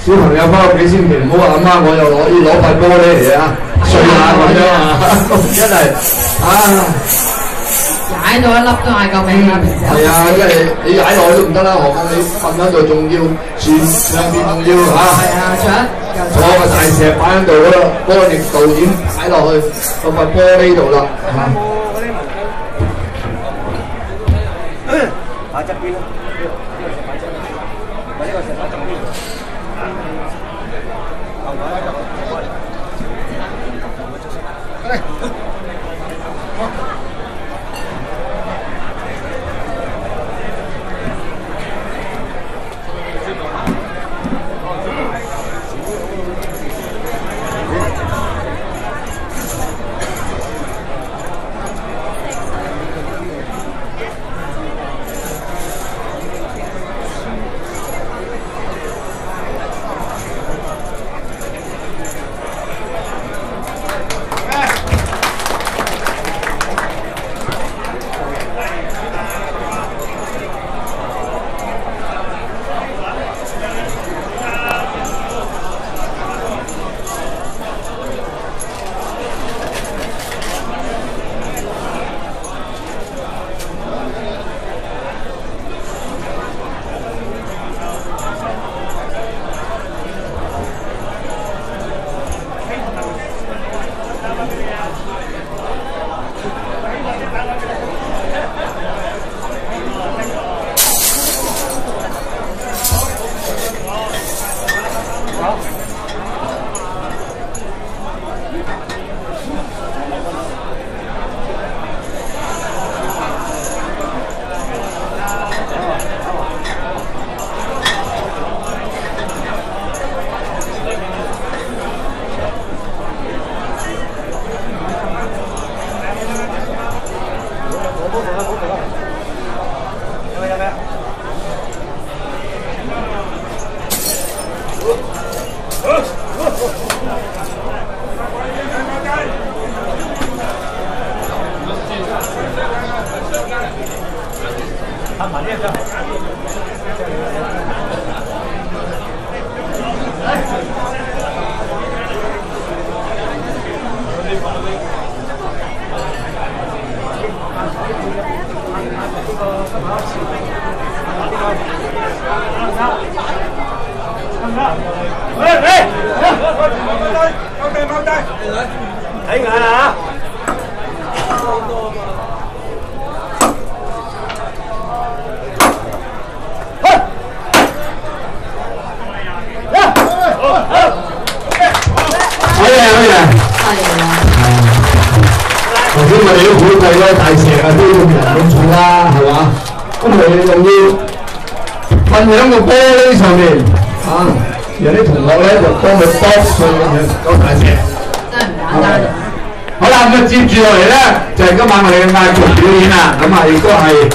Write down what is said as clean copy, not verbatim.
小朋友翻屋企千祈唔好話阿媽，我又攞塊玻璃嚟啊，碎下咁樣啊，真係啊！踩到一粒都嗌救命啦！係啊，因為你踩落去都唔得啦，何況你瞓喺度仲要上邊仲要嚇。係啊，仲有個大石擺喺度嗰個波力度點踩落去嗰塊玻璃度啦嚇。啊，側邊咯，呢個石擺側邊，或者個石擺側邊。後排就過嚟。睇眼啊！頭先我哋都估計咗大石啊，都用人咁重啦，係嘛？咁你仲要瞓喺個玻璃上面啊！有啲同學咧就幫佢剝碎個大石。真係唔簡單。好啦，咁啊接住落嚟咧就係今晚我哋嘅嗌劇表演啦，咁啊亦都係。